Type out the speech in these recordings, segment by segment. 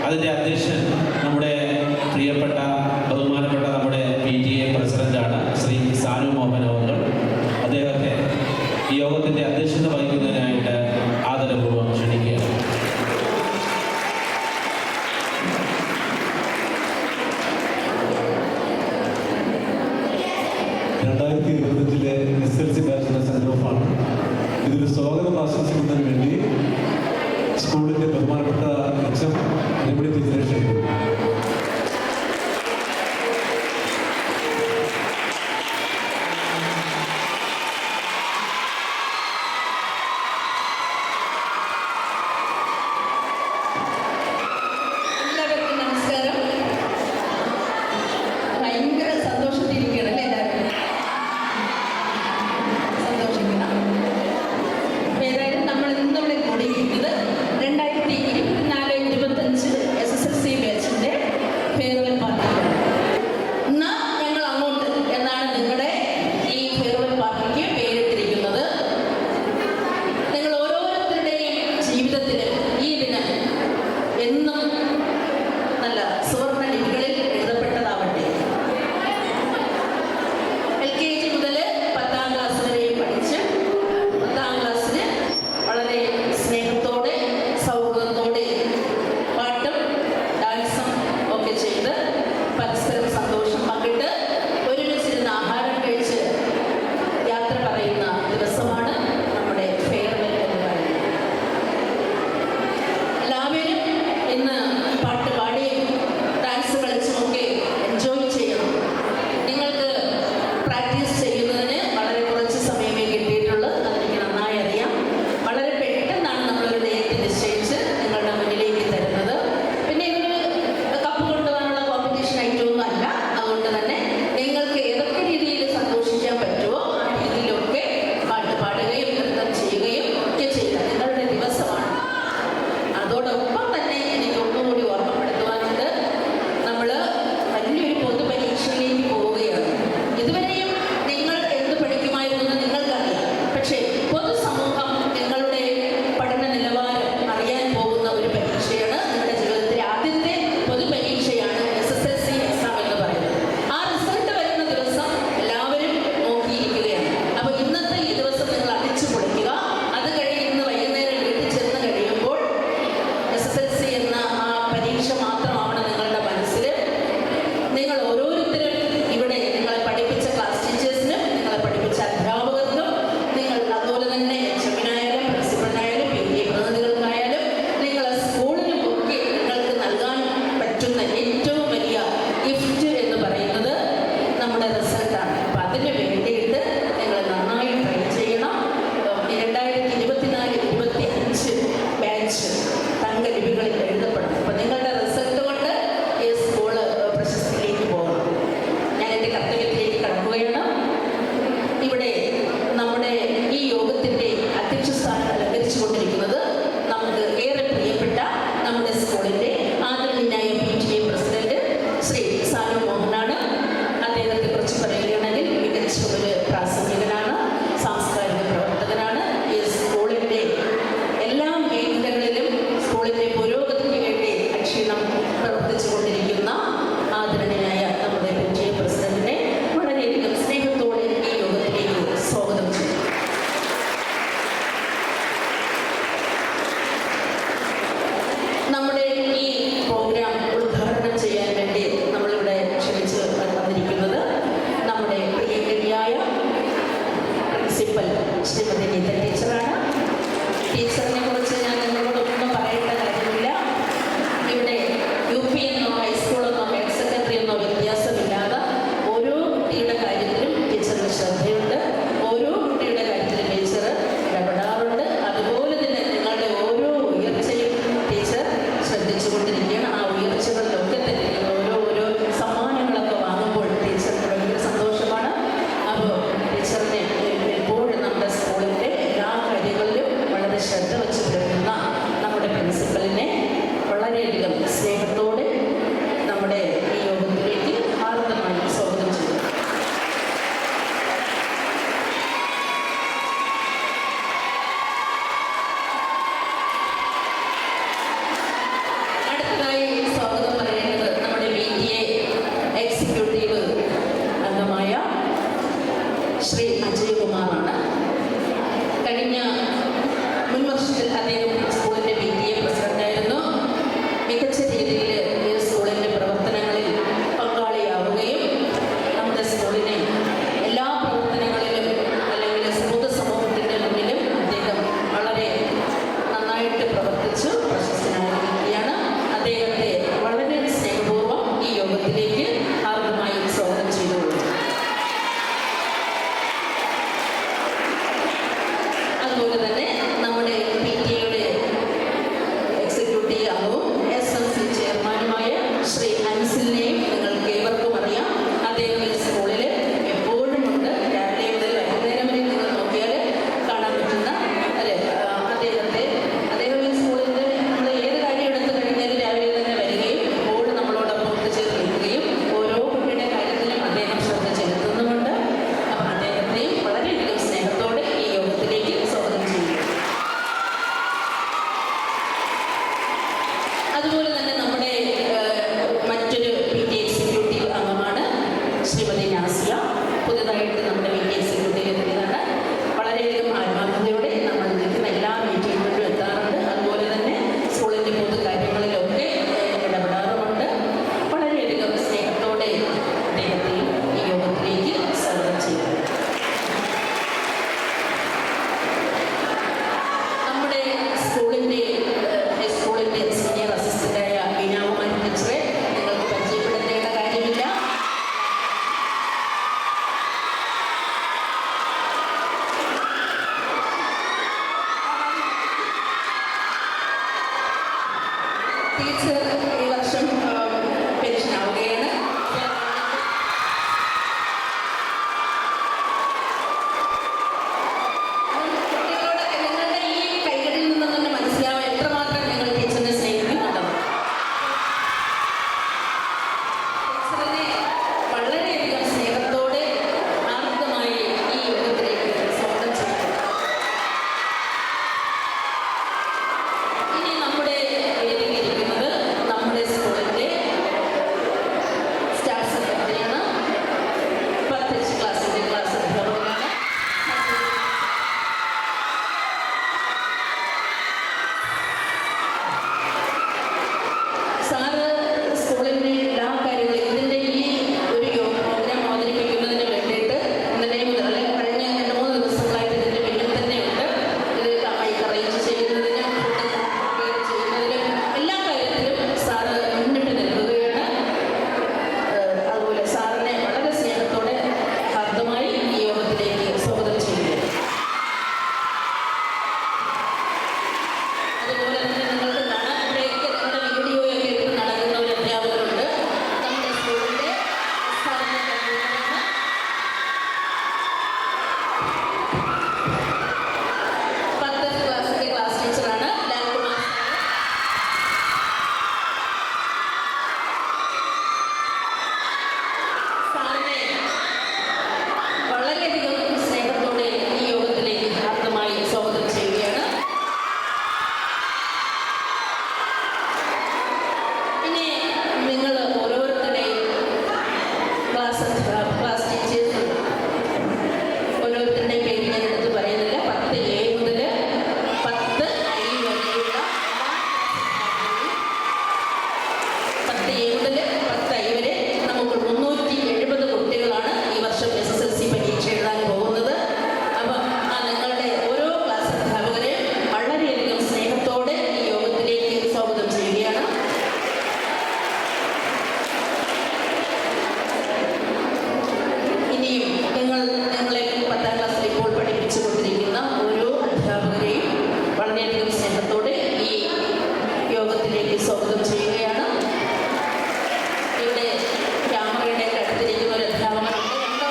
അതിൻ്റെ അധ്യക്ഷൻ നമ്മുടെ പ്രിയപ്പെട്ട ബഹുമാനപ്പെട്ട നമ്മുടെ PTA പ്രസിഡന്റാണ് ശ്രീ സാനു മോഹൻ അവർ. അദ്ദേഹത്തെ ഈ യോഗത്തിൻ്റെ അധ്യക്ഷത വഹിക്കുന്നതിനായിട്ട് ആദരപൂർവ്വം ക്ഷണിക്കുകയാണ്. SLC ബാച്ചിലെ സെൻഡ് ഓഫാണ്. ഇതിൽ സ്വാഗതം ആശംസിക്കുന്നതിന് വേണ്ടി സ്കൂളിൻ്റെ ബഹുമാനപ്പെട്ട HM രമണി ടീച്ചറെ ക്ഷണിക്കുന്നു. 10A മുതൽ 10I വരെ നമുക്ക് 370 കുട്ടികളാണ് ഈ വർഷം SSLC പരീക്ഷ എഴുതാൻ പോകുന്നത്. അപ്പം നിങ്ങളുടെ ഓരോ ക്ലാസ് അധ്യാപകരെയും വളരെയധികം സ്നേഹത്തോടെ ഈ യോഗത്തിലേക്ക് സ്വാഗതം ചെയ്യുകയാണ്. ഇനിയും നിങ്ങളെ 10ാം ക്ലാസ്സിൽ ഇപ്പോൾ പഠിപ്പിച്ചുകൊണ്ടിരിക്കുന്ന ഓരോ അധ്യാപകരെയും വളരെയധികം സ്നേഹത്തോടെ ഈ യോഗത്തിലേക്ക് സ്വാഗതം ചെയ്യുകയാണ്. ഇവിടെ ക്യാമറയുടെ അടുത്തിരിക്കുന്ന ഒരു അധ്യാപകനുണ്ട്.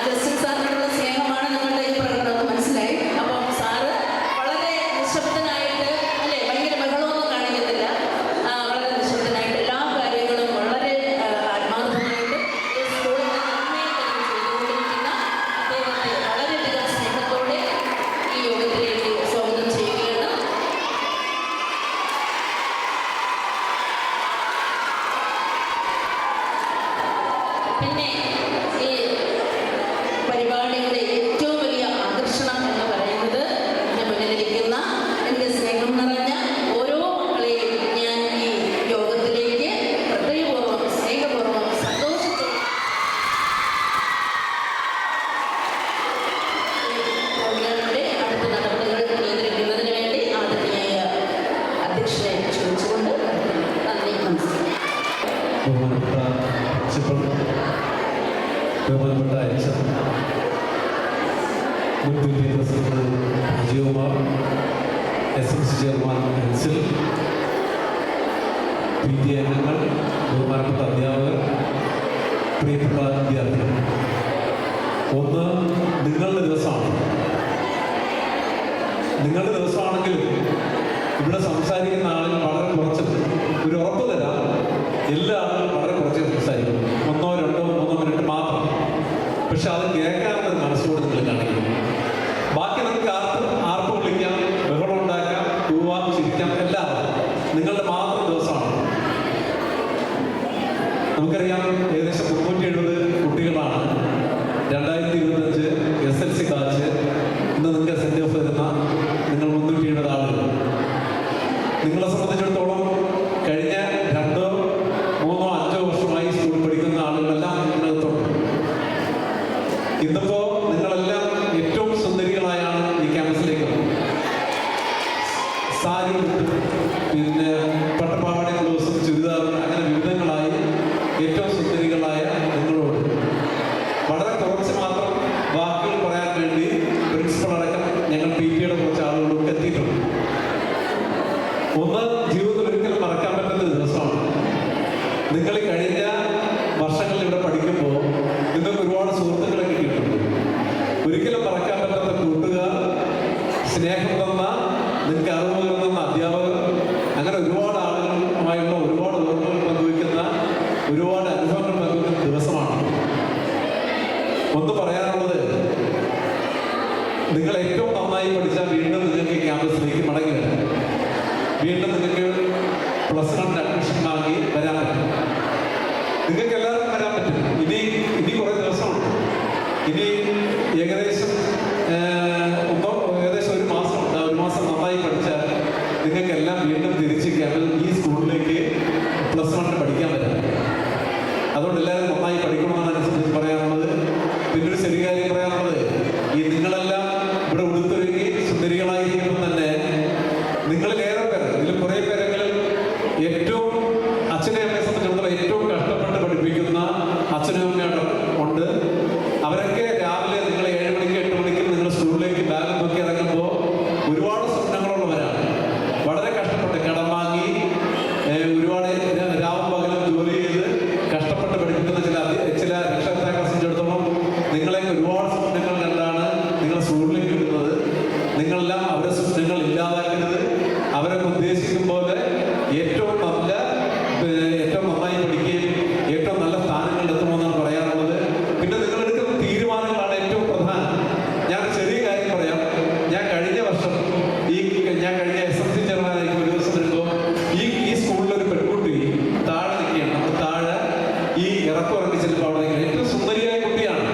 ജസ്റ്റിൻ സാറിനോടുള്ള സ്നേഹമാണ് നിങ്ങളുടെ ഈ പ്രകടനം മനസ്സിലായി. അപ്പം സാറ് വളരെ നിശബ്ദനായിട്ട് അല്ലേ, ഭയങ്കര ബഹളമൊന്നും കാണിക്കത്തില്ല. വളരെ നിശബ്ദനായിട്ട് എല്ലാ കാര്യങ്ങളും വളരെ ആത്മാർത്ഥമായിട്ട് ഈ സ്കൂളിന് നന്മയായിട്ട് ചെയ്തുകൊണ്ടിരിക്കുന്ന അദ്ദേഹത്തെ വളരെയധികം സ്നേഹത്തോടെ ഈ യോഗത്തിലേക്ക് സ്വാഗതം ചെയ്യുകയാണ്. പിന്നെ ഈ പരിപാടിയുടെ ഏറ്റവും വലിയ ആകർഷണം എന്ന് പറയുന്നത് എൻ്റെ മുന്നിലിരിക്കുന്ന എൻ്റെ സ്നേഹം നിറഞ്ഞ ഓരോ മക്കളെയും ഞാൻ ഈ യോഗത്തിലേക്ക് ഹൃദയപൂർവ്വം സ്നേഹപൂർവ്വം സന്തോഷത്തോടെ പ്രോഗ്രാമിൻ്റെ അടുത്ത നടപടികൾ നിയന്ത്രിക്കുന്നതിന് വേണ്ടി ആദരണീയായ അധ്യക്ഷനെ ക്ഷണിച്ചുകൊണ്ട് നന്ദി നമസ്കാരം. ബഹുമാനപ്പെട്ട പ്രിൻസിപ്പൽ, ബഹുമാനപ്പെട്ട അച്ഛൻ, മുൻ PTA president Ajayakumar, SMC chairman Ansil, PTA അംഗങ്ങൾ, ബഹുമാനപ്പെട്ട അധ്യാപകർ, പ്രിയപ്പെട്ട വിദ്യാർത്ഥികൾ, ഒന്ന് നിങ്ങളുടെ ദിവസമാണ്. നിങ്ങളുടെ ദിവസമാണെങ്കിലും ഇവിടെ സംസാരിക്കുന്ന ആളുകൾ വളരെ കുറച്ച്, ഒരു ഉറപ്പ് തരാം, എല്ലാ ആളുകളും വളരെ കുറച്ച് സംസാരിക്കും, 1, 2, 3 മിനിറ്റ് മാത്രം. പക്ഷെ അത് കേൾക്കാനുള്ള മനസ്സോട് നിങ്ങൾ കാണിക്കും. ബാക്കി നമുക്ക് ആർപ്പ് വിളിക്കാം, ബഹളം ഉണ്ടാക്കാം, പോവാം, ചിരിക്കാം, എല്ലാം നിങ്ങളുടെ മാത്രം ദിവസമാണ്. നമുക്കറിയാം, ഏകദേശം 370 കുട്ടികളാണ് 2025 SLC ബാച്ച് ഇന്ന് നിങ്ങൾക്ക് സെൻഡ് ഓഫ് തരുന്ന നിങ്ങൾ 370 ആളുകൾ. നിങ്ങളെ സംബന്ധിച്ചിടത്തോളം കഴിഞ്ഞ 2, 3, 5 വർഷമായി സ്കൂളിൽ പഠിക്കുന്ന ആളുകളെല്ലാം ഇതിനകത്തുണ്ട്. ഇന്നിപ്പോ നിങ്ങളെല്ലാം ഏറ്റവും സുന്ദരികളായാണ് ഈ ക്യാമ്പസിലേക്ക് സാരി ഉടുത്ത്, പിന്നെ പട്ടുപാവാടയും ബ്ലൗസും ചുരിദാറും അങ്ങനെ വിവിധങ്ങളായി ഏറ്റവും സുന്ദരികളായ നിങ്ങളോട് വളരെ കുറച്ച് മാത്രം വാക്കുകൾ പറയാൻ വേണ്ടി പ്രിൻസിപ്പൽ അടക്കം ഞങ്ങൾ PTA-യുടെ കുറച്ച് ആളുകളൊക്കെ എത്തിയിട്ടുണ്ട്. ഒന്ന്, ജീവിതത്തിൽ ഒരിക്കലും മറക്കാൻ പറ്റുന്ന ദിവസമാണ്. നിങ്ങൾ കഴിഞ്ഞ വർഷങ്ങളിൽ ഇവിടെ പഠിക്കുമ്പോൾ നിങ്ങൾക്ക് ഒരുപാട് സുഹൃത്തുക്കളെ കിട്ടിയിട്ടുണ്ട്. ഒരിക്കലും മറക്കാൻ പറ്റാത്ത കൂട്ടുകാർ, സ്നേഹം തന്ന, നിങ്ങൾക്ക് അറിവ് തന്ന അധ്യാപകർ, അങ്ങനെ ഒരുപാട് ആളുകളുമായുള്ള ഒരുപാട് ഓർമ്മകൾ പങ്കുവയ്ക്കുന്ന, ഒരുപാട് അനുഭവങ്ങൾ പങ്കുവയ്ക്കുന്ന ദിവസമാണ്. ഒന്ന് പറയാനുള്ളത്, നിങ്ങൾ ഏറ്റവും നന്നായി പഠിച്ചാൽ വീണ്ടും നിങ്ങൾക്ക് ഈ ക്യാമ്പസിലേക്ക് മടങ്ങി വരാം. വീണ്ടും നിങ്ങൾക്ക് +1 അഡ്മിഷൻ വാങ്ങി വരാൻ പറ്റും. നിങ്ങൾക്ക് എല്ലാവർക്കും വരാൻ പറ്റും. ഇനി കുറേ ദിവസമുണ്ട്. ഇനി ഏകദേശം ഒരു മാസമുണ്ട്. ഒരു മാസം നന്നായി പഠിച്ചാൽ നിങ്ങൾക്കെല്ലാം വീണ്ടും തിരിച്ച് ഈ സ്കൂളിലേക്ക് +1 പഠിക്കാൻ വരാം. അതുകൊണ്ട് എല്ലാവരും നന്നായി പഠിക്കണമെന്നാണ് എന്നെ സംബന്ധിച്ച് പറയാനുള്ളത്. പിന്നൊരു ചെറിയ കാര്യം പറയാനുള്ളത്, ഈ നിങ്ങളെല്ലാം ഇവിടെ ഉടുത്തൊരുങ്ങി സുന്ദരികളായിരിക്കുമ്പോൾ തന്നെ നിങ്ങളിലേറെ പേർ, ഇതിൽ കുറേ പേരെങ്കിലും ഏറ്റവും അച്ഛനെ അമ്മയെ സംബന്ധിച്ചിടത്തോളം ഏറ്റവും കഷ്ടപ്പെട്ട് പഠിപ്പിക്കുന്ന അച്ഛനും അമ്മയും ഉണ്ട്. അവരൊക്കെ രാവിലെ നിങ്ങൾ 7 മണിക്ക് 8 മണിക്ക് നിങ്ങൾ സ്കൂളിലേക്ക് ബാഗ് നോക്കി ഇറങ്ങുമ്പോൾ ഒരുപാട് സ്വപ്നങ്ങളുള്ളവരാണ്. വളരെ കഷ്ടപ്പെട്ട് കടം വാങ്ങി ഒരുപാട് രാവും പകലും ജോലി ചെയ്ത് കഷ്ടപ്പെട്ട് പഠിപ്പിക്കുന്ന ചില രക്ഷകർത്താക്കളെ സംബന്ധിച്ചിടത്തോളം നിങ്ങളെ ഒരുപാട് സ്വപ്നങ്ങൾ കണ്ടാണ് നിങ്ങൾ സ്കൂളിലേക്ക് വിടുന്നത്. നിങ്ങളെല്ലാം അവരുടെ സ്വപ്നങ്ങൾ ഇല്ലാതാക്കരുത്. അവരൊക്കെ ഉദ്ദേശിക്കും പോലെ ഏറ്റവും നന്നായി പഠിക്കുകയും ഏറ്റവും നല്ല സ്ഥാനങ്ങളിൽ എത്തുമെന്നാണ് പറയാനുള്ളത്. പിന്നെ നിങ്ങളെടുക്കുന്ന തീരുമാനങ്ങളാണ് ഏറ്റവും പ്രധാനം. ഞാൻ ചെറിയ കാര്യം പറയാം. ഞാൻ കഴിഞ്ഞ വർഷം കഴിഞ്ഞ SMC ചെയർമാനായിരിക്കും ഒരു ദിവസം എടുക്കുമ്പോൾ ഈ സ്കൂളിലൊരു പെൺകുട്ടി താഴെ നിൽക്കുകയാണ്. നമുക്ക് താഴെ ഈ ഇറക്കി ചെല്ലുമ്പോൾ അവിടെ ഏറ്റവും സുന്ദരിയായ കുട്ടിയാണ്,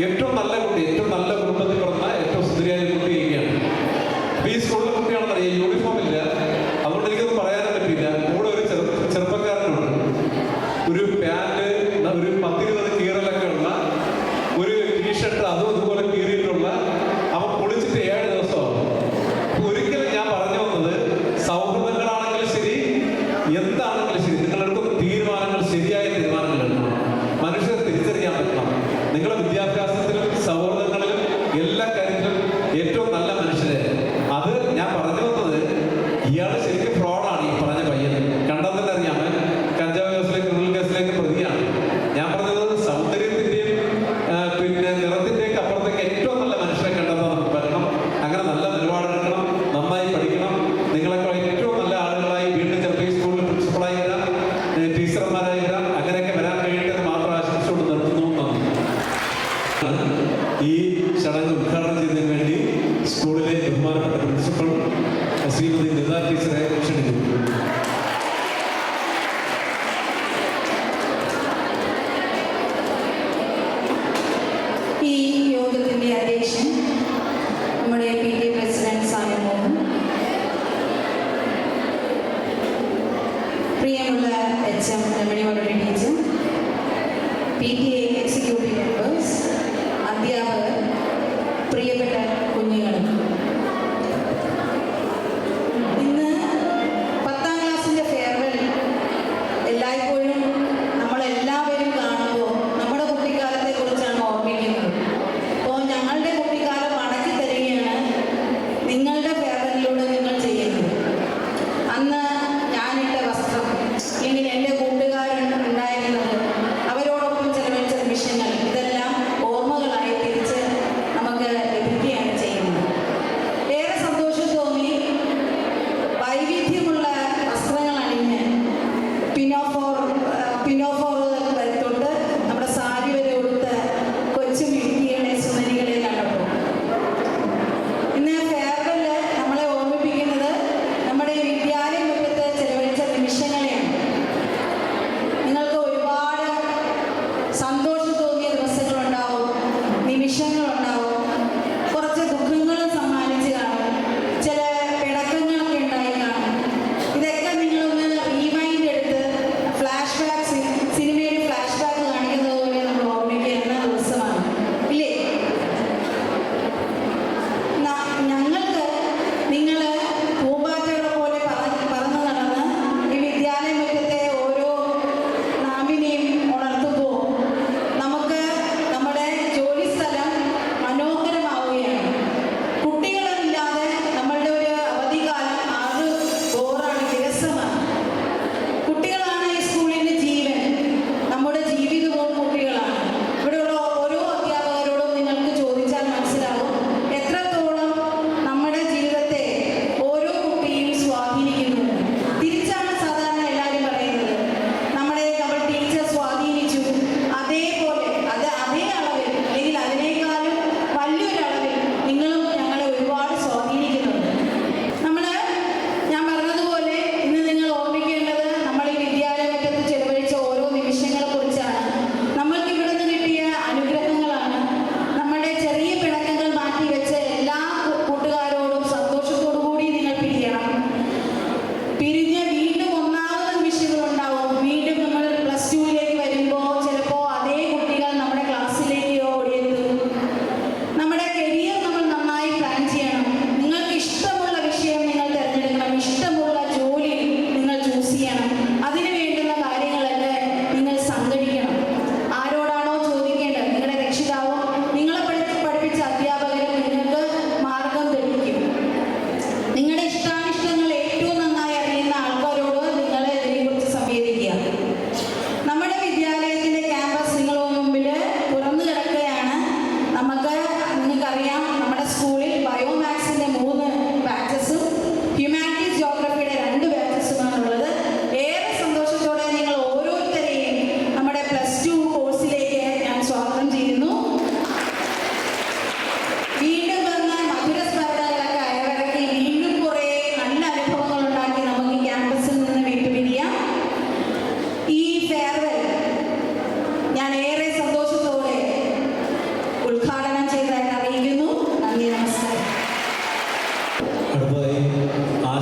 ഏറ്റവും നല്ല കുട്ടി, ഏറ്റവും നല്ല കുടുംബത്തിൽ പിറന്ന ഏറ്റവും സുന്ദരിയായ കുട്ടി ഇരിക്കുകയാണ്. അപ്പോൾ ഈ സ്കൂളിലെ കുട്ടിയാണ് യൂണിഫോം ഇല്ല, അതുകൊണ്ട് എനിക്കൊന്നും പറയാനും പറ്റില്ല. കൂടെ ഒരു ചെറുപ്പക്കാരനുണ്ട്, ഒരു പാൻറ്, ഒരു 10-20 കീറലൊക്കെ ഉള്ള ഒരു ടീഷർട്ട്, അതും ഇതുപോലെ കീറിയിട്ടുള്ള, അവൻ പൊളിച്ചിട്ട് 7 ദിവസമാണ്. ഒരിക്കലും ഞാൻ പറഞ്ഞു വന്നത്, സൗഹൃദങ്ങളാണെങ്കിലും ശരി, എന്താണെങ്കിലും ശരി, നിങ്ങളെടുക്കുന്ന തീരുമാനങ്ങൾ ശരിയായ തീരുമാനങ്ങൾ എടുക്കണം. മനുഷ്യരെ തിരിച്ചറിയാൻ പറ്റണം. നിങ്ങളുടെ വിദ്യാഭ്യാസത്തിലും സൗഹൃദങ്ങളിലും എല്ലാ കാര്യത്തിലും ഏറ്റവും നല്ല മനുഷ്യരെ. അത് ഞാൻ പറഞ്ഞു വന്നത്, ഇയാൾ ശരിക്കും ഫ്രോഡാണ്. ഈ പറഞ്ഞ പയ്യൻ കണ്ടാൽ തന്നെ അറിയാമേ, കഞ്ചാവ് കേസിലേക്ക്, ക്രിമിനൽ കേസിലേക്ക് പ്രതിയാണ്. ഞാൻ പറഞ്ഞത് സൗന്ദര്യത്തിന്റെയും പിന്നെ നിറത്തിന്റെയൊക്കെ അപ്പുറത്തേക്ക് ഏറ്റവും നല്ല മനുഷ്യരെ കണ്ടെത്താൻ നമുക്ക് പറ്റണം. അങ്ങനെ നല്ല നിലപാടെടുക്കണം, നന്നായി പഠിക്കണം. നിങ്ങളൊക്കെ ഏറ്റവും നല്ല ആളുകളായി വീണ്ടും ചിലപ്പോൾ ഈ സ്കൂളിൽ പ്രിൻസിപ്പളായി വരാം, ടീച്ചർമാരായി വരാം. അങ്ങനെയൊക്കെ വരാൻ കഴിയേണ്ടത് മാത്രം ആശംസിച്ചുകൊണ്ട് നിർത്തുന്നു. ഈ ചടങ്ങ് ഉദ്ഘാടനം ചെയ്തതിന് വേണ്ടി സ്കൂളിലെ ബഹുമാനപ്പെട്ട പ്രിൻസിപ്പൽ ശ്രീമതി ലത ടീച്ചറെ ക്ഷണിക്കുന്നു. ഈ യോഗത്തിന്റെ അധ്യക്ഷൻ നമ്മുടെ PTA പ്രസിഡന്റ് സാനു മോഹൻ, പ്രിയമുള്ള HM രമണിവരുടെ ടീച്ചർ, PTA എക്സിക്യൂട്ടീവ് മെമ്പേഴ്സ്, അധ്യാപകർ, പ്രിയപ്പെട്ട കുഞ്ഞുങ്ങൾ, ഇന്ന് 10ാം ക്ലാസ്സിന്റെ ഫെയർവെൽ എല്ലായ്പ്പോഴും നമ്മളെല്ലാവരും കാണുമ്പോൾ നമ്മുടെ കുട്ടിക്കാലത്തെ കുറിച്ചാണ് ഓർമ്മിക്കുന്നത്. അപ്പോൾ ഞങ്ങളുടെ കുട്ടിക്കാലം മടക്കി തരികയാണ് നിങ്ങളുടെ ഫെയർവെല്ലിലൂടെ നിങ്ങൾ ചെയ്യുന്നത്. അന്ന് ഞാനിട്ട വസ്ത്രം, അല്ലെങ്കിൽ എൻ്റെ കൂട്ടുകാരുണ്ടായിരുന്നത്, അവരോടൊപ്പം ചെലവഴിച്ച നിമിഷങ്ങൾ, ഇതെല്ലാം ഓർമ്മകളായി തിരിച്ച് നമുക്ക് ലഭിക്കുകയാണ് ചെയ്യുന്നത്.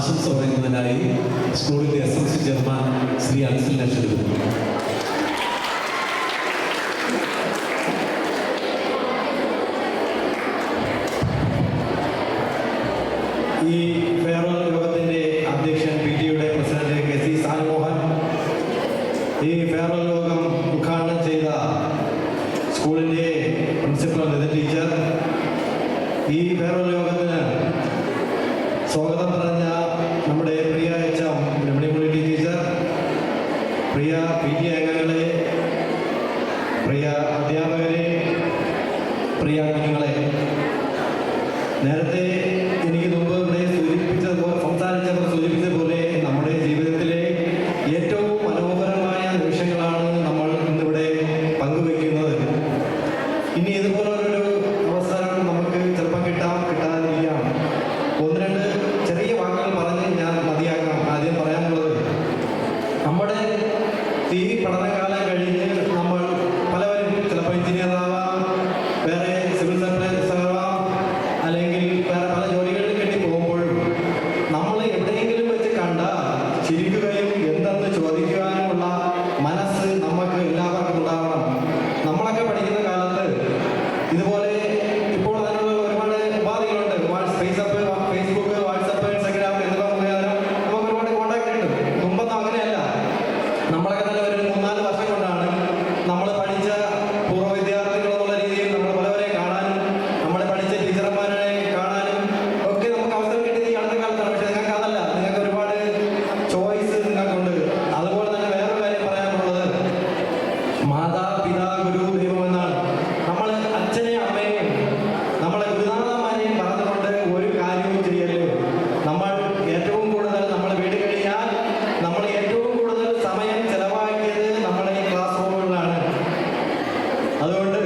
ആശംസ പറയുന്നതിനായി സ്കൂളിൻ്റെ SMC ചെയർമാൻ ശ്രീ അൻസിലിനെ ക്ഷണിക്കുന്നു. ഈ ഫെയർവെൽ യോഗത്തിൻ്റെ അധ്യക്ഷൻ PTയുടെ പ്രസിഡന്റ് KC സാനുമോഹൻ, ഈ ഫെയർവെൽ യോഗം ഉദ്ഘാടനം ചെയ്ത സ്കൂളിൻ്റെ പ്രിൻസിപ്പൽ നിതിൻ ടീച്ചർ, ഈ ഫെയർവെൽ യോഗത്തിന് സ്വാഗതം പറഞ്ഞ നമ്മുടെ പ്രിയ HM രമണിമൊഴി ടീച്ചർ, പ്രിയ PT അംഗങ്ങളെ, പ്രിയ അധ്യാപകരെ, പ്രിയ കുഞ്ഞുങ്ങളെ, നേരത്തെ എനിക്ക് മുമ്പ് ഇവിടെ സംസാരിച്ചവർ സൂചിപ്പിച്ചതുപോലെ നമ്മുടെ ജീവിതത്തിലെ ഏറ്റവും മനോഹരമായ നിമിഷങ്ങളാണ് നമ്മൾ ഇന്നിവിടെ പങ്കുവെക്കുന്നത്. ഇനി ഇതുപോലൊരു അവസരം നമുക്ക് ചിലപ്പം കിട്ടാതിരിക്കാം. ഒന്ന് രണ്ട് ചെറിയ വാക്കുകൾ പറഞ്ഞ് ഞാൻ മതിയാക്കാം. ആദ്യം പറയാനുള്ളത്, നമ്മുടെ ഈ പഠനകാലം കഴിഞ്ഞ് നമ്മൾ പലവരും ചിലപ്പോൾ എഞ്ചിനീയർ ആവാം, വേറെ സിവിൽ സപ്ലൈസ് ആവാം, അല്ലെങ്കിൽ വേറെ പല ജോലികളിൽ വേണ്ടി പോകുമ്പോഴും നമ്മൾ എവിടെയെങ്കിലും വെച്ച് കണ്ട ചിരിക്കുകയും എന്തെന്ന് ചോദിക്കുവാനുമുള്ള മനസ്സ് നമുക്ക് എല്ലാവർക്കും ഉണ്ടാവണം. നമ്മളൊക്കെ പഠിക്കുന്ന കാലത്ത് ഇതുപോലെ ഇപ്പോൾ അതിനുള്ള ഒരുപാട് ഉപാധികളുണ്ട്. ഫേസ്ബുക്ക്, വാട്സപ്പ്, ഇൻസ്റ്റഗ്രാം എന്നിവ മുഖേന നമുക്ക് ഒരുപാട് കോൺടാക്ട് ഉണ്ട്. മുമ്പൊന്നും അങ്ങനെയല്ല. നമ്മളൊക്കെ തന്നെ ഒരു 3-4 വർഷം കൊണ്ടാണ് നമ്മൾ പഠിച്ച പൂർവ്വ വിദ്യാർത്ഥികൾ എന്നുള്ള രീതിയിൽ നമ്മൾ പലവരെ കാണാനും നമ്മളെ പഠിച്ച ടീച്ചർമാരെ കാണാനും ഒക്കെ നമുക്ക് അവസരം കിട്ടിയത് ഈ അടുത്ത കാലത്താണ്. പക്ഷേ നിങ്ങൾക്ക് അതല്ല, നിങ്ങൾക്ക് ഒരുപാട് ചോയ്സ് നിങ്ങൾക്കുണ്ട്. അതുപോലെ തന്നെ വേറൊരു കാര്യം പറയാനുള്ളത്, മാതാപിതാ ഗുരു ദൈവം എന്നാണ്. നമ്മൾ അച്ഛനെയും അമ്മയെയും നമ്മളെ ഗുരുനാഥന്മാരെയും പറഞ്ഞുകൊണ്ട് ഒരു കാര്യവും ചെയ്യരുത്. നമ്മൾ ഏറ്റവും കൂടുതൽ നമ്മൾ വീട് കഴിഞ്ഞാൽ നമ്മൾ ഏറ്റവും കൂടുതൽ സമയം ചെലവാക്കിയത് നമ്മുടെ ഈ ക്ലാസ് റൂമുകളിലാണ്. അതുകൊണ്ട്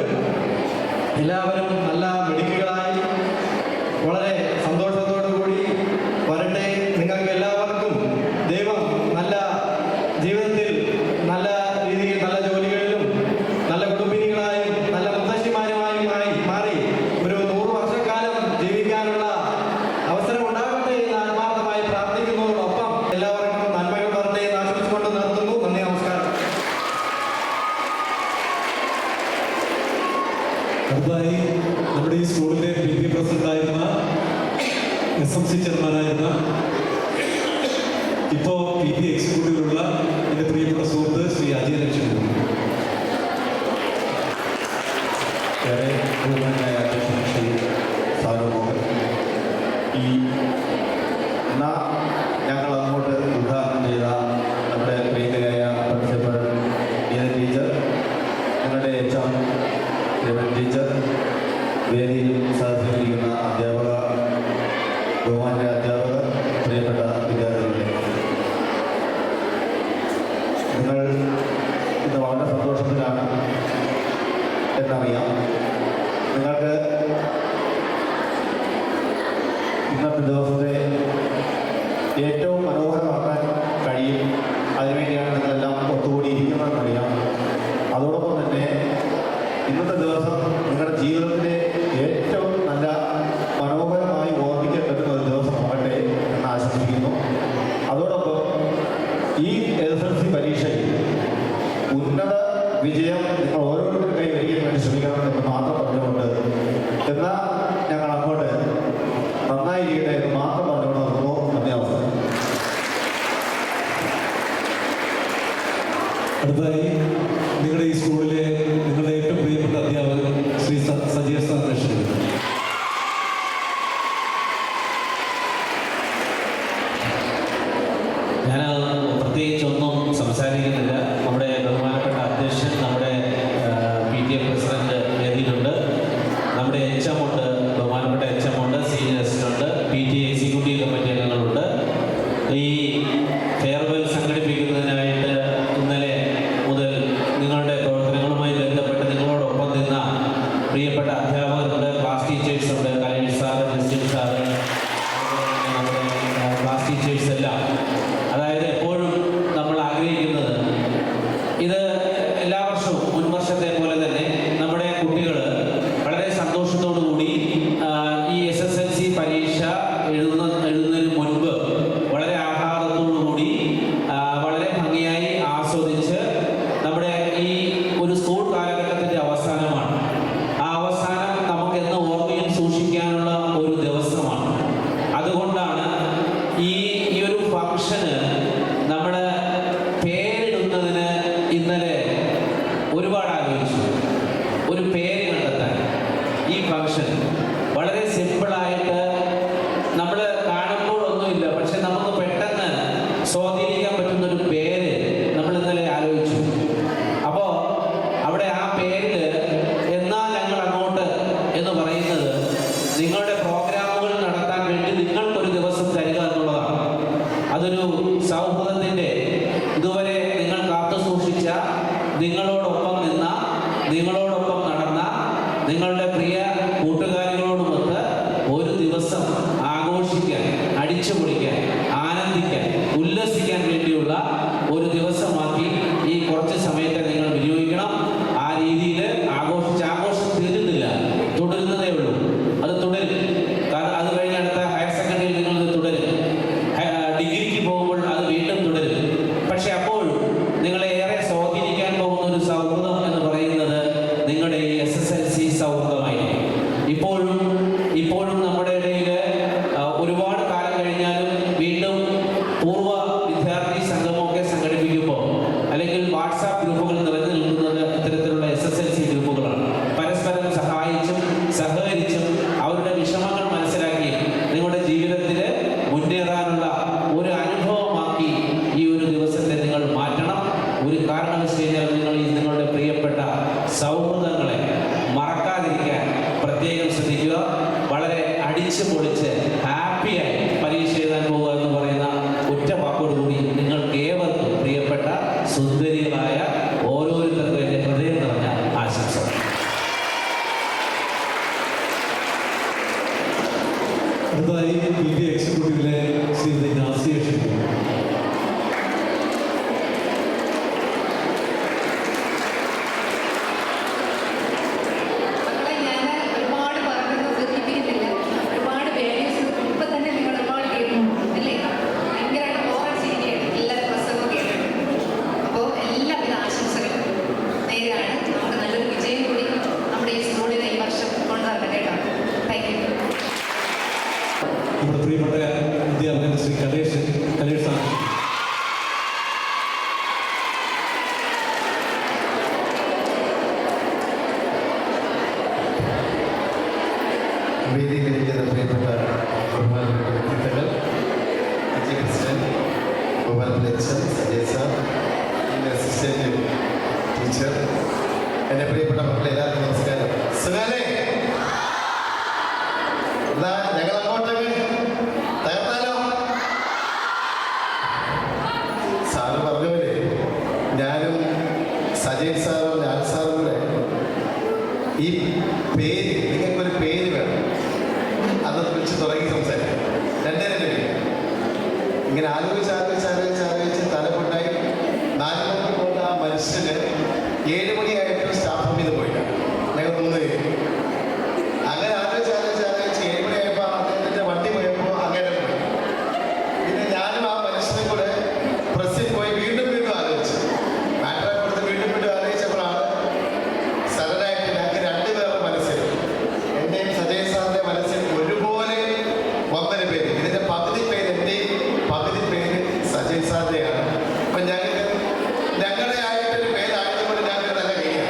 എല്ലാവരും നല്ല മിടുക്കുകളായി വളരെ സന്തോഷത്തോടു കൂടി വരട്ടെ. നിങ്ങൾക്ക് എല്ലാവർക്കും ദൈവം നല്ല ജീവിതത്തിൽ നല്ല രീതിയിൽ നല്ല ജോലികളിലും നല്ല കുടുംബിനികളായും നല്ല മുത്തശ്ശിമാരുമായും മാറി ഒരു 100 വർഷക്കാലം ജീവിക്കാനുള്ള അവസരം ഉണ്ടാകട്ടെ എന്ന് ആത്മാർത്ഥമായി പ്രാർത്ഥിക്കുന്നതോടൊപ്പം എല്ലാവർക്കും നന്മകൾ വരട്ടെ എന്ന് ആശംസിച്ചുകൊണ്ട് നിർത്തുന്നു. നന്ദി, നമസ്കാരം. അടുത്തതായി നമ്മുടെ ഈ സ്കൂളിൻ്റെ PT പ്രസിഡന്റായിരുന്ന SMC ചെയർമാനായിരുന്ന ഇപ്പോൾ PT എക്സിക്യൂട്ടീവിലുള്ള എൻ്റെ പ്രിയപ്പെട്ട സുഹൃത്ത് ശ്രീ അജയ് ലക്ഷ്മി. ഏറെ ബഹുമാനായ അധ്യക്ഷൻ ശ്രീ സാനുമോഹൻ, ഞങ്ങൾ അങ്ങോട്ട് ഉദ്ഘാടനം ചെയ്ത നമ്മുടെ പ്രിയങ്കരായ പ്രിൻസിപ്പൽ നിതിൻ ടീച്ചർ, ഞങ്ങളുടെ HM രമൺ ടീച്ചർ, വേദിയിലും സഹകരിക്കുന്ന അധ്യാപക, ബഹുമാനായ അധ്യാപകർ, പ്രിയപ്പെട്ട വിദ്യാർത്ഥികളെ, നിങ്ങൾ ഇന്ന് വളരെ സന്തോഷത്തിലാണ് എന്നറിയാം. നിങ്ങൾക്ക് ഇന്നത്തെ ദിവസത്തെ ഏറ്റവും മനോഹരമാക്കാൻ കഴിയും. അതിനുവേണ്ടിയാണ് നിങ്ങളെല്ലാം ഒത്തുകൂടിയിരിക്കുന്നതെന്നറിയാം. അതോടൊപ്പം തന്നെ ഇന്നത്തെ ദിവസം നിങ്ങളുടെ ജീവിതത്തിലെ ഏറ്റവും നല്ല മനോഹരമായി ഓർമ്മിക്കാൻ പറ്റുന്ന ഒരു ദിവസമാകട്ടെ എന്ന് ആശംസിക്കുന്നു. അതോടൊപ്പം ഈ SSLC പരീക്ഷയിൽ ഉന്നത വിജയം നിങ്ങൾ ഓരോരുത്തരും കൈവരിക്കാൻ വേണ്ടി ശ്രമിക്കണം എന്ന് മാത്രം പറഞ്ഞുകൊണ്ട്, എന്നാൽ ഞങ്ങൾ അങ്ങോട്ട് നന്നായിരിക്കട്ടെ എന്ന് മാത്രം പറഞ്ഞുകൊണ്ട് നിർത്തുന്നു. നന്ദി, അവസരം. അടുത്തതായി നിങ്ങളുടെ ഈ സ്കൂളിലെ നിങ്ങളുടെ ഏറ്റവും പ്രിയപ്പെട്ട അധ്യാപകൻ ശ്രീ സജീർ സാറിനെ ക്ഷണിക്കുന്നു. ഞാൻ പ്രത്യേകിച്ചൊന്നും സംസാരിക്കുന്നില്ല. നമ്മുടെ ബഹുമാനപ്പെട്ട അധ്യക്ഷൻ, നമ്മുടെ PTA പ്രസിഡന്റ് വേദിയിലുണ്ട്, നമ്മുടെ HM ഉണ്ട്, ബഹുമാനപ്പെട്ട HM ഉണ്ട്, സീനിയേഴ്സ് ഉണ്ട്, PTA എക്സിക്യൂട്ടീവ് കമ്മിറ്റി അംഗങ്ങളുണ്ട്. ഈ ഫെയർവെൽ സംഘടിപ്പിക്കുന്നതിനായിട്ട് ഇന്നലെ മുതൽ നിങ്ങളുടെ പ്രവർത്തനങ്ങളുമായി ബന്ധപ്പെട്ട് നിങ്ങളോടൊപ്പം നിന്ന പ്രിയപ്പെട്ട അധ്യാപകരുണ്ട്, ക്ലാസ് ടീച്ചേഴ്സുണ്ട്, കലേഷ് സാറ്, ഡിസ്ട്രിക്ട് സാറ്, നമ്മുടെ ക്ലാസ് ടീച്ചേഴ്സ് എല്ലാം. അതായത് എപ്പോഴും നമ്മൾ ആഗ്രഹിക്കുന്നത് ഇത് എല്ലാ വർഷവും മുൻ വർഷത്തെ പോലെ തന്നെ നമ്മുടെ കുട്ടികൾ വളരെ സന്തോഷത്തോടു കൂടി ഈ SSLC പരീക്ഷ എഴുതുന്നതിന് മുൻപ് വളരെ ഈ ഒരു ഫംഗ്ഷന് നമ്മൾ പേരിടുന്നതിന് ഇന്നലെ ഒരുപാട് ആലോചിച്ചു. ഒരു പേര് കണ്ടെത്താൻ ഈ ഫംഗ്ഷൻ വളരെ സിമ്പിളായിട്ട് നമ്മൾ കാണുമ്പോൾ ഒന്നുമില്ല, പക്ഷെ നമുക്ക് പെട്ടെന്ന് സ്വാധീനിക്കാൻ പറ്റുന്ന ഒരു പേര് നമ്മൾ ഇന്നലെ ആലോചിച്ചു. അപ്പോൾ അവിടെ ആ പേരിൽ എന്നാ ഞങ്ങൾ അങ്ങോട്ട് എന്ന് പറയുന്നത് നിങ്ങളുടെ പ്രോഗ്രാമുകൾ നടത്താൻ വേണ്ടി നിങ്ങൾക്കൊരു ദിവസം തരിക എന്നുള്ളതാണ്. അതൊരു സൗഹൃദത്തിൻ്റെ ഇതുവരെ നിങ്ങൾ കാത്തു സൂക്ഷിച്ച, നിങ്ങളോടൊപ്പം നിന്ന, നിങ്ങളോടൊപ്പം നടന്ന നിങ്ങളുടെ പ്രിയ കൂട്ടുകാരികളോടുമൊത്ത് ഒരു ദിവസം ആഘോഷിക്കാൻ, അടിച്ചു പൊളിക്കാൻ, ആനന്ദിക്കാൻ, ഉല്ലസിക്കാൻ വേണ്ടിയുള്ള ഒരു ദിവസമാക്കി ഈ കുറച്ച് സമയത്തെ നിങ്ങൾ വിനിയോഗിക്കണം. ആ രീതിയിൽ ആഘോഷം തീരുന്നില്ല, തുടരുന്നതേ ഉള്ളൂ. അത് തുടരും. കാരണം അത് കഴിഞ്ഞ് അടുത്ത ഹയർ സെക്കൻഡറിയിൽ നിങ്ങൾ തുടരും, ഡിഗ്രിക്ക് പോകുമ്പോൾ അത് വീണ്ടും തുടരും. പക്ഷെ അപ്പോഴും നിങ്ങളെ ഏറെ സ്വാധീനിക്കാൻ പോകുന്ന ഒരു സൗഹൃദം എന്ന് പറയുന്നത് നിങ്ങളുടെ ഈ SSLC സൗഹൃദമായിരിക്കും. ഇപ്പോഴും നമ്മുടെ ഇടയിൽ ഒരുപാട് കാലം കഴിഞ്ഞാലും വീണ്ടും പൂർവ്വ വിദ്യാർത്ഥി സംഗമമൊക്കെ സംഘടിപ്പിക്കുമ്പോൾ അല്ലെങ്കിൽ വാട്സാപ്പ് ഗ്രൂപ്പുകൾ നിറഞ്ഞു നിൽക്കുന്നത് ഇത്തരത്തിലുള്ള SSLC ഗ്രൂപ്പുകളാണ്. പരസ്പരം സഹായിച്ചും സഹകരിച്ചും അവരുടെ വിഷമങ്ങൾ മനസ്സിലാക്കി നിങ്ങളുടെ ജീവിതത്തിൽ മുന്നേറാനുള്ള ഒരു അനുഭവമാക്കി ഈ ഒരു ദിവസത്തെ നിങ്ങൾ മാറ്റണം. ഒരു കാരണവശാലും നിങ്ങൾ നിങ്ങളുടെ പ്രിയപ്പെട്ട സൗഹൃദങ്ങളെ മറക്കാതിരിക്കാൻ പ്രത്യേകം ശ്രദ്ധിക്കുക. വളരെ അടിച്ചു പൊളിച്ച് ഹാപ്പിയായി പരീക്ഷ എഴുതാൻ പോകുക എന്ന് പറയുന്ന ഒറ്റ വാക്കോടുകൂടി നിങ്ങൾക്ക് ഏവർക്കും പ്രിയപ്പെട്ട സുന്ദരികളായ ഓരോരുത്തർക്കും എൻ്റെ ഹൃദയം നിറഞ്ഞ ആശംസകൾ. അടുത്തതായി PB എക്സിക്യൂട്ടീവിലെ ശ്രീമതി നാസിയ ഷെരീഫ്. മക്കളെ, ഞാൻ ഒരുപാട് പറഞ്ഞത് ഉപദ്രവിക്കുന്നില്ല. ഒരുപാട് പേരൻസ് ഇപ്പം തന്നെ നിങ്ങൾ ഒരുപാട് കേൾക്കുന്നു അല്ലേ? ഭയങ്കരമായിട്ട് ബോറടിച്ചിരിക്കുകയാണ് എല്ലാവരും പ്രസംഗം കേട്ടിട്ട്. അപ്പോൾ എല്ലാവിധ ആശംസകളും നേരാണ്. നമുക്ക് നല്ലൊരു വിജയം കൂടി നമ്മുടെ ഈ സ്കൂളിൽ ഈ വർഷം കൊണ്ടുവരണം കേട്ടോ. Thank you. നമ്മുടെ പ്രിയപ്പെട്ട അധ്യാപകൻ ശ്രീ കലേഷ് ആണ്. വേദിയിലിരിക്കുന്ന പ്രിയപ്പെട്ട ബഹുമാനപ്പെട്ട വ്യക്തിത്വങ്ങൾ, പ്രസിഡന്റ് ബഹുമാനപ്പെട്ട HM Sajay sir, assistant teacher, എൻ്റെ പ്രിയപ്പെട്ട മക്കളെ എല്ലാവർക്കും നമസ്കാരം. സുഖാലേ? എന്താ ഞങ്ങൾ അങ്ങോട്ടൊക്കെ തകർത്താലോ? സാറ് പറഞ്ഞ പോലെ ഞാനും സജയ് സാറും ലാൽ സാറും കൂടെ ഈ പേര്, നിങ്ങൾക്കൊരു പേര് വേണം, അത് വിളിച്ച് തുടങ്ങി സംസാരിക്കും. രണ്ടേ ഇങ്ങനെ ആലോചിച്ച് തലമുണ്ടായി 4 മണിക്ക് കൊണ്ട് ആ മനുഷ്യന് 7 മണിയായിട്ടും സ്റ്റാഫ് റൂമിൽ നിന്ന് പോയില്ല. ഞങ്ങൾ 3 പേര് അങ്ങനെ ആലോചിച്ച് 7 മണിയായപ്പോൾ അദ്ദേഹത്തിൻ്റെ വണ്ടി പോയപ്പോൾ അങ്ങനെ പോയി. പിന്നെ ഞാനും ആ മനുഷ്യനും കൂടെ പ്രസ്സിൽ പോയി വീണ്ടും ആലോചിച്ചു. മാറ്ററെ കൊടുത്ത് വീണ്ടും ആലോചിച്ചപ്പോഴാണ് സഡനായിട്ട് ഞങ്ങൾക്ക് 2 പേരുടെ മനസ്സിൽ, എൻ്റെയും സജയ് സാറിൻ്റെ മനസ്സിൽ ഒരുപോലെ വന്നൊരു പേര്. ഇതിൻ്റെ പകുതി പേര് എൻ്റെയും പകുതി പേര് സജയ് സാറിൻ്റെയാണ്. അപ്പം ഞങ്ങളുടെ ആയിട്ടൊരു പേരായതുകൊണ്ട് ഞങ്ങൾക്ക് നല്ല കഴിയാം.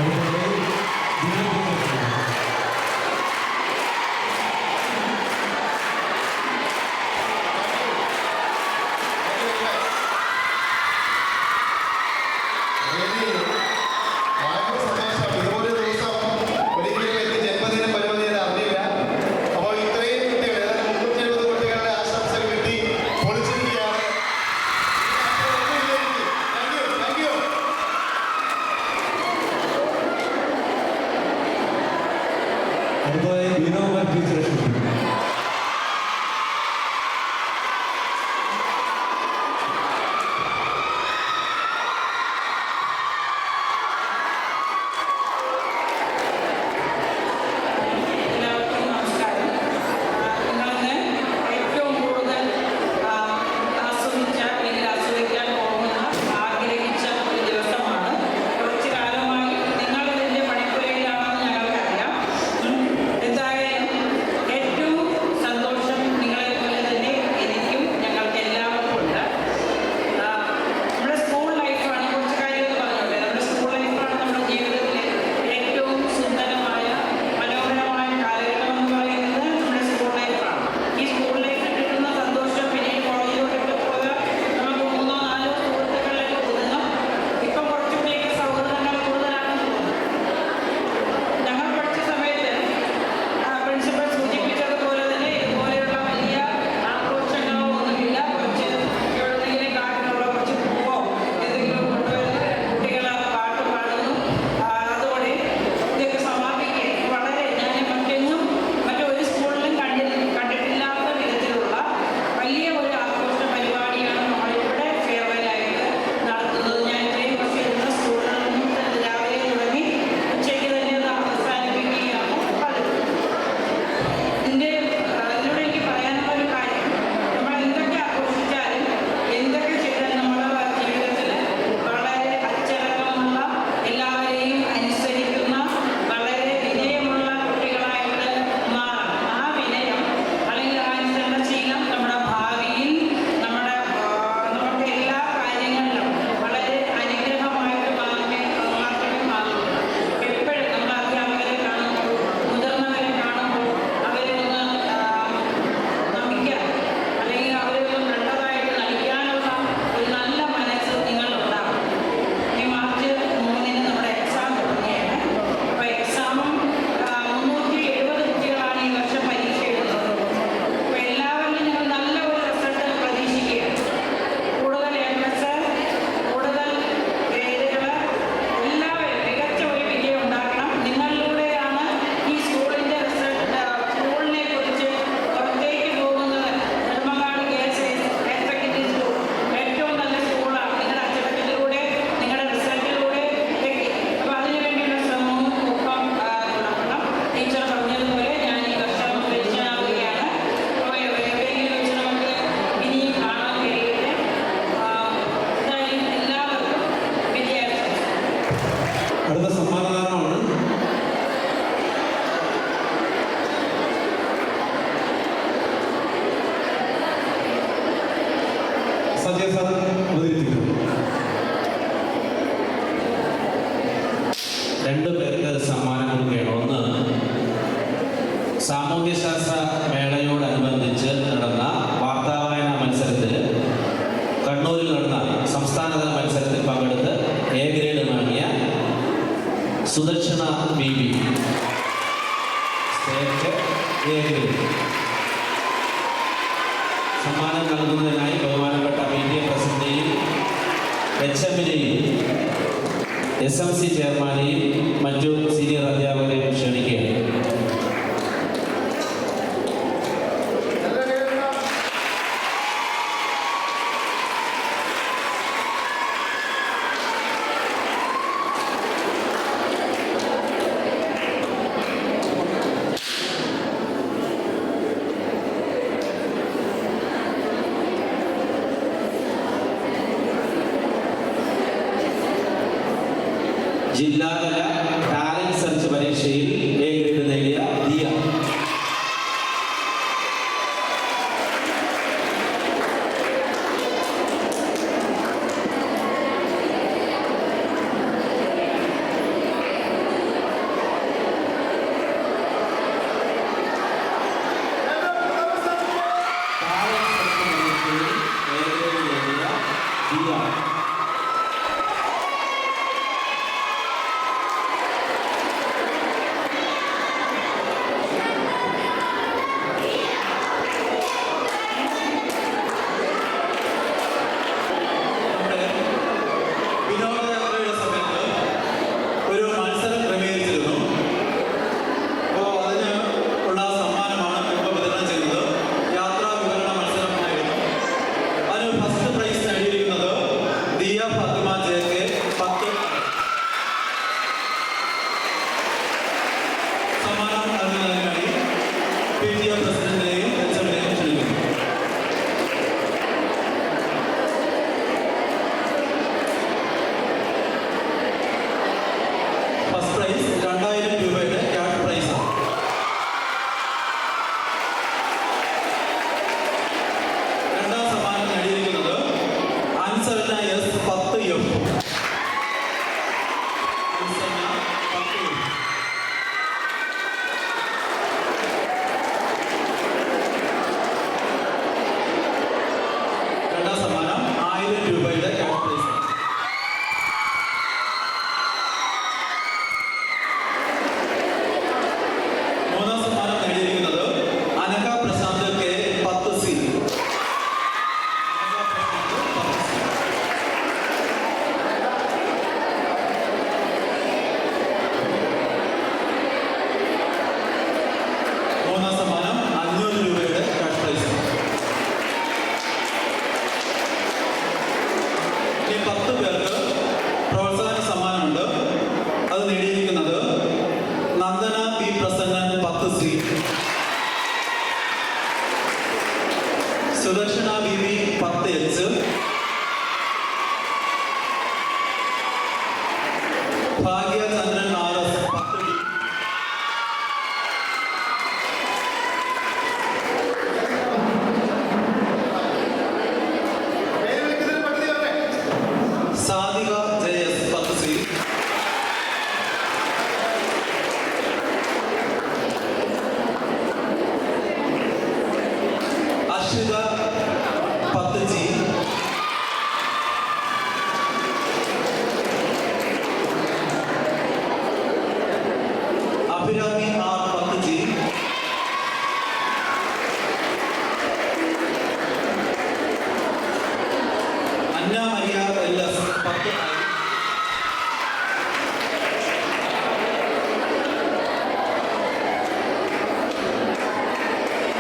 വളരെ സന്തോഷം. ഇതുപോലെ ഒരു ദിവസം ഒരിക്കലും എനിക്ക് ജന്മദിനം വരുമെന്ന് ഞാൻ അറിഞ്ഞില്ല. അപ്പോൾ ഇത്രയും കുട്ടികൾ, ഏതാണ്ട് 370 കുട്ടികളുടെ ആശംസകൾ കിട്ടി പൊളിച്ചിരിക്കുകയാണ്. Thank you. അടുത്തതായി ബീനോമൻ ടീച്ചറെ ക്ഷണിക്കുന്നു. എല്ലാവർക്കും നമസ്കാരം. നിങ്ങളിന്ന് ഏറ്റവും കൂടുതൽ ആസ്വദിച്ച അല്ലെങ്കിൽ ആസ്വദിക്കാൻ പോകുന്ന ആഗ്രഹിച്ച ഒരു ദിവസമാണ്. കുറച്ചു കാലമായി നിങ്ങൾ ഇതിൻ്റെ പണിപ്പുരയിലാണെന്ന് ഞങ്ങൾക്കറിയാം. എന്തായാലും ഏറ്റവും സന്തോഷം നിങ്ങളെപ്പോലെ തന്നെ എനിക്കും ഞങ്ങൾക്ക് എല്ലാവർക്കും ഉണ്ട്. നമ്മുടെ സ്കൂൾ ലൈഫാണ്, കുറച്ച് കാര്യങ്ങൾ പറഞ്ഞോട്ടെ. നമ്മുടെ സ്കൂൾ ലൈഫാണ് നമ്മുടെ ജീവിതത്തിലെ ഏറ്റവും സുന്ദരമായ മനോഹരമായ കാലഘട്ടം എന്ന് പറയുന്നത് നമ്മുടെ സ്കൂൾ ലൈഫാണ്. ഈ സ്കൂൾ ലൈഫിൽ കിട്ടുന്ന സന്തോഷം പിന്നെ ഈ കോളേജിലോട്ടൊക്കെ പോകാൻ നമുക്ക് 3-4 സുഹൃത്തുക്കളിലേക്ക് ഒതുങ്ങും. ഇപ്പം കുറച്ചുകൂടിയൊക്കെ സൗഹൃദങ്ങൾ കൂടുതലാണെന്ന് തോന്നുന്നു. ഞങ്ങൾ പഠിച്ച സമയത്ത് പ്രിൻസിപ്പൽ സൂചിപ്പിച്ചതുപോലെ തന്നെ ഇതുപോലെയുള്ള വലിയ ആഘോഷങ്ങളോ ഒന്നുമില്ല. കുറച്ച് എവിടെയെങ്കിലും കാട്ടിലുള്ള കുറച്ച് പൂവോ എന്തെങ്കിലും കൊണ്ടുവരുന്ന കുട്ടികൾ പാട്ട് പാടുന്നു. അതോടെ ഇതൊക്കെ സമാപിക്കുകയും വളരെ ഞാൻ മറ്റൊരു സ്കൂളിലും കണ്ടിട്ടില്ലാത്ത വിധത്തിലുള്ള വലിയ ഒരു ആഘോഷ പരിപാടിയാണ് നമ്മളിവിടെ ഫെയർവെല്ലായിട്ട് നടത്തുന്നത്. ഞാൻ ഇത്രയും വർഷം ഇരുന്ന സ്കൂളിൽ നിന്നും രാവിലെ തുടങ്ങി ഉച്ചയ്ക്ക് തന്നെ അത് അവസാനിപ്പിക്കുകയാണ് പതിവ്. ഇതിലൂടെ എനിക്ക് പറയാനുള്ള ഒരു കാര്യം, നമ്മൾ എന്തൊക്കെ ആഘോഷിച്ചാലും എന്തൊക്കെ ചെയ്താലും നമ്മുടെ ജീവിതത്തിൽ വളരെ അച്ചടക്കമുള്ള, എല്ലാവരെയും അനുസരിക്കുന്ന, വളരെ വിനയമുള്ള കുട്ടികളായിട്ട് മാറണം. ആ വിനയം അല്ലെങ്കിൽ ആ അനുസരണശീലം നമ്മുടെ ഭാവിയിൽ നമുക്ക് എല്ലാ കാര്യങ്ങളിലും വളരെ അനുഗ്രഹമായിട്ട് മാത്രമേ മാറുള്ളൂ. എപ്പോഴും നമ്മൾ അധ്യാപകരെ കാണുമ്പോൾ, മുതിർന്നവരെ കാണുമ്പോൾ അവരെ ഒന്ന് നമിക്കാൻ അല്ലെങ്കിൽ അവരെ ഒന്ന് നല്ലതായിട്ട് നടിക്കാനുള്ള ഒരു നല്ല മനസ്സ് നിങ്ങളുണ്ടാകും. ഈ മാർച്ച് 3-ന് നമ്മുടെ എക്സാം തുടങ്ങിയാണ്. അപ്പോൾ എക്സാമും 370 കുട്ടികളാണ് ഈ വർഷം പരീക്ഷ എഴുതുന്നത്. അപ്പോൾ എല്ലാവരിലും നിങ്ങൾ നല്ല ഒരു റിസൾട്ട് പ്രതീക്ഷിക്കുകയാണ്. കൂടുതൽ A+, കൂടുതൽ ഗ്രേഡുകൾ, എല്ലാവരും മികച്ച ഒരു വിജയം ഉണ്ടാക്കണം. നിങ്ങളിലൂടെയാണ് ഈ സ്കൂളിൻ്റെ റിസൾട്ട്, സ്കൂളിനെ കുറിച്ച് പുറത്തേക്ക് പോകുന്നത്. നെടുമങ്ങാട് ഹയർ സെക്കൻഡറി സ്കൂൾ ഏറ്റവും നല്ല സ്കൂളാണ്. നിങ്ങളുടെ അച്ചടക്കത്തിലൂടെ, നിങ്ങളുടെ റിസൾട്ടിലൂടെ എത്തി. അപ്പോൾ അതിനുവേണ്ടിയുള്ള ശ്രമവും ഒപ്പം നടത്തണം. ടീച്ചർ പറഞ്ഞതുപോലെ ഞാൻ ഈ വർഷം പെൻഷനാവുകയാണ്. അപ്പോൾ എവിടെയെങ്കിലും വെച്ച് നമുക്ക് ഇനിയും കാണാൻ കഴിയട്ടെ. എന്തായാലും എല്ലാവർക്കും വിജയാശംസകൾ. അടുത്ത സമ്മാനദാനമാണ്. സജയ് സാർ അവതരിപ്പിക്കുന്നു. 2 പേർക്ക് സമ്മാനം കൊടുക്കുകയാണ്. ഒന്ന്, സാമൂഹ്യശാസ്ത്ര മേളയോടനുബന്ധിച്ച് നടന്ന വാർത്താവായന മത്സരത്തിൽ, കണ്ണൂരിൽ നടന്ന സംസ്ഥാനതല മത്സരത്തിൽ പങ്കെടുത്ത് A ഗ്രേഡ് വാങ്ങിയ Sudarshana BB, state A grade. സമ്മാനം നൽകുന്നതിനായി ബഹുമാനപ്പെട്ട PTA പ്രസിഡന്റിനെയും HM-നെയും SMC ചെയർമാനെയും മറ്റു സീനിയർ അധ്യാപകരെയും ക്ഷണിക്കുകയാണ്. ജില്ലാതല ടാലന്റ് സെർച്ച് പരീക്ഷയിൽ A ഗ്രേഡ് നേടിയ ദിയ.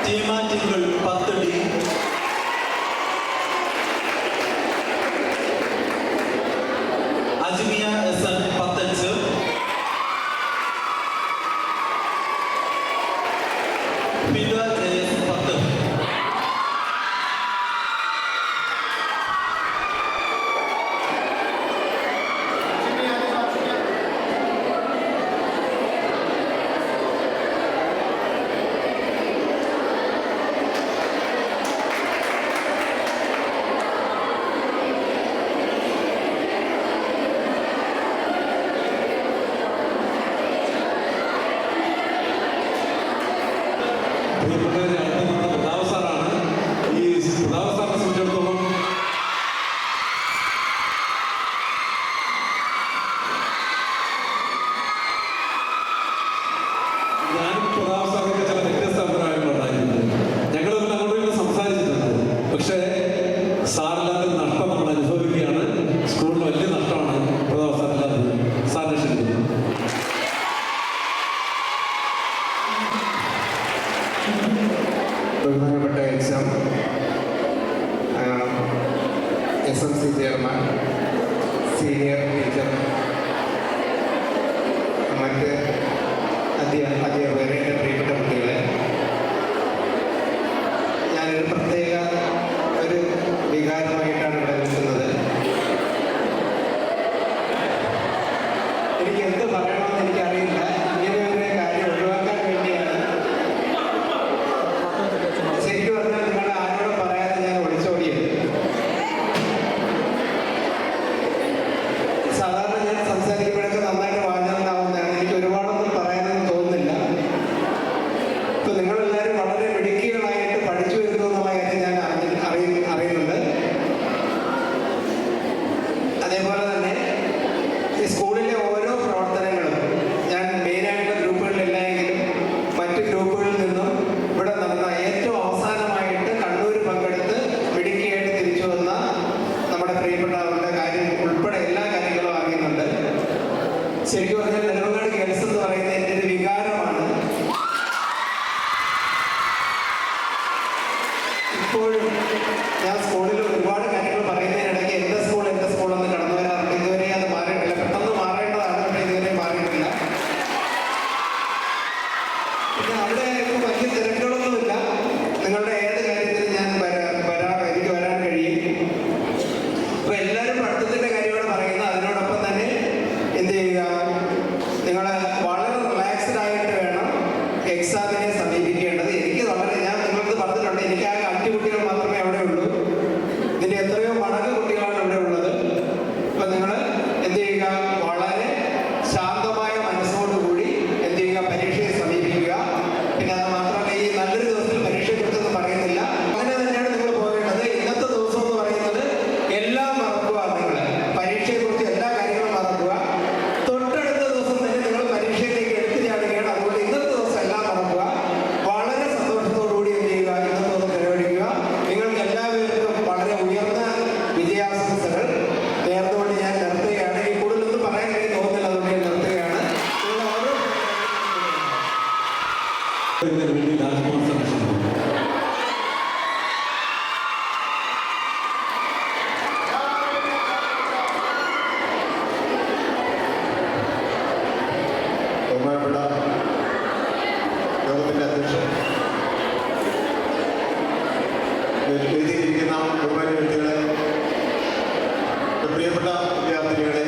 ടീമ ടിങ്കിൾ 10 ഡി, അജ്മിയ എസ്എൻ 15, ഫിദ ജയസ് 10, പ്രിയപ്പെട്ടവരെ, അടുത്ത പ്രതാപ് സാറാണ്. ഈ പ്രതാപ് സാറിനെ സംബന്ധിച്ചിടത്തോളം ഞാനും പ്രതാപ് സാറിനൊക്കെ ചില വ്യത്യസ്ത അഭിപ്രായങ്ങളുണ്ടായിരുന്നു. ഞങ്ങളൊന്നും അങ്ങോട്ടും സംസാരിച്ചിട്ടുണ്ട്. പക്ഷേ സാറില്ലാത്ത നഷ്ടം നമ്മൾ അനുഭവിക്കുകയാണ്. സ്കൂളിൽ വലിയ നഷ്ടമാണ് പ്രതാപ് സാറില്ലാത്തത്. സാറിനെ ക്ഷണിക്കുന്നു. ബഹുമാനപ്പെട്ട exam SMC chairman, senior teacher, മറ്റ് അധ്യാപകരെ, എൻ്റെ പ്രിയപ്പെട്ട കുട്ടികളെ, ഞാനൊരു പ്രത്യേക ഒരു വികാരമായിട്ടാണ് ഇവിടെ നിൽക്കുന്നത്. എനിക്ക് എന്ത് പറയണമെന്ന് എനിക്കറിയില്ല. ഇങ്ങനെ ഒരു കാര്യം ഒഴിവാക്കാൻ വേണ്ടിയാണ്. ശരിക്കും പറഞ്ഞാൽ നിങ്ങൾ ആരോടും പറയാതെ ഞാൻ ഒളിച്ചോടിയത്. സാധാരണ ഞാൻ സംസാരിക്കുമ്പോഴൊക്കെ നന്നായിട്ട് വാചകനാവുന്നതാണ്. എനിക്ക് ഒരുപാടൊന്നും പറയാനൊന്നും തോന്നുന്നില്ല. ഇപ്പൊ നിങ്ങളെല്ലാവരും വളരെ മിടുക്കികളായിട്ട് പഠിച്ചു വരുന്നു എന്നുള്ള കാര്യം ഞാൻ അറിയുന്നുണ്ട്. അതേപോലെ തന്നെ ഈ സ്കൂളിലെ ഓരോ പ്രവർത്തനങ്ങളും ഞാൻ മെയിനായിട്ടുള്ള ഗ്രൂപ്പുകളിലെല്ലാമെങ്കിലും മറ്റ് ഗ്രൂപ്പുകളിൽ നിന്നും ഇവിടെ നടന്ന ഏറ്റവും അവസാനമായിട്ട് കണ്ണൂർ പങ്കെടുത്ത് മിടുക്കിയായിട്ട് തിരിച്ചു വന്ന നമ്മുടെ പ്രിയപ്പെട്ടവരുടെ കാര്യം ഉൾപ്പെടെ എല്ലാ കാര്യങ്ങളും അറിയുന്നുണ്ട്. ശരിക്കും പറഞ്ഞാൽ നെടുമങ്ങാട് ഗേൾസ് എന്ന് പറയുന്നത് എൻ്റെ ഒരു വികാരമാണ്. ഇപ്പോഴും ഞാൻ സ്കൂളിൽ ഒരുപാട് കാര്യങ്ങൾ പറയുന്നതിനിടയ്ക്ക് എൻ്റെ സ്കൂൾ എന്ന് കടന്നു വരാറുണ്ട്. ഇതുവരെ അത് മാറിയിട്ടില്ല. പെട്ടെന്ന് മാറേണ്ടതാണ്, പക്ഷേ ഇതുവരെ മാറിയിട്ടില്ല. പിന്നെ അവിടെ ഇപ്പോൾ വലിയ തിരക്കുകളൊന്നുമില്ല. നിങ്ങളുടെ ഏത് കാര്യത്തിലും ഞാൻ എനിക്ക് വരാൻ കഴിയും. അപ്പോൾ എല്ലാവരും പഠിത്തത്തിൻ്റെ കാര്യമാണ് പറയുന്നത്. അതിനോടൊപ്പം തന്നെ എന്ത് ചെയ്യുക, നിങ്ങൾ വളരെ റിലാക്സ്ഡ് ആയിട്ട് വേണം എക്സാമിനെ സമീപിക്കേണ്ടത്. ഞാൻ നിങ്ങൾക്ക് പറഞ്ഞിട്ടുണ്ട്, എനിക്ക് ആ 5 കുട്ടികൾ മാത്രമേ അവിടെ ഉള്ളൂ. ഇതിൻ്റെ എത്രയോ മടങ്ങ് കുട്ടികളാണ് ഇവിടെ ഉള്ളത്. അപ്പം നിങ്ങൾ എന്ത് ചെയ്യുക, വളരെ ശാന്തമായ മനസ്സോടുകൂടി എന്ത് ചെയ്യുക, പരീക്ഷയെ സമീപിക്കുക. പിന്നെ അത് മാത്രമല്ല, ഈ നല്ലൊരു ദിവസത്തിൽ പരീക്ഷയെക്കുറിച്ചൊന്നും പറയുന്നില്ല. അങ്ങനെ തന്നെയാണ് നിങ്ങൾ പോകേണ്ടത്. ഇന്നത്തെ ദിവസം എന്ന് പറയുന്നത് എല്ലാം മറക്കുക. നിങ്ങൾ പരീക്ഷയെക്കുറിച്ച് എല്ലാ കാര്യങ്ങളും മറക്കുക. തൊട്ടടുത്ത ദിവസം തന്നെ നിങ്ങൾ പരീക്ഷയിലേക്ക് എടുത്തു ചാടുകയാണ്. അതുകൊണ്ട് ഇന്നത്തെ ദിവസം എല്ലാം മറക്കുക. വളരെ സന്തോഷത്തോടുകൂടി എന്ത് ചെയ്യുക, ഇന്നത്തെ ദിവസം ചെലവഴിക്കുക. നിങ്ങൾക്ക് എല്ലാവർക്കും വളരെ ഉയർന്ന വിജയാശംസകൾ നേർന്നുകൊണ്ട് ഞാൻ നിർത്തുകയാണ്. ഈ കൂടുതലൊന്നും പറയാൻ കഴിയും തോന്നുന്നില്ല, അതുകൊണ്ട് ഞാൻ നിർത്തുകയാണ്. നിങ്ങൾ ഓരോ ഇതിനു വേണ്ടി രാജ്കുമാർ സാറിനെ ക്ഷണിക്കുന്നു. ബഹുമാനപ്പെട്ട യോഗത്തിൻ്റെ അധ്യക്ഷൻ, വേദിയിലിരിക്കുന്ന ബഹുമാന്യ വ്യക്തികളെ, പ്രിയപ്പെട്ട വിദ്യാർത്ഥികളെ,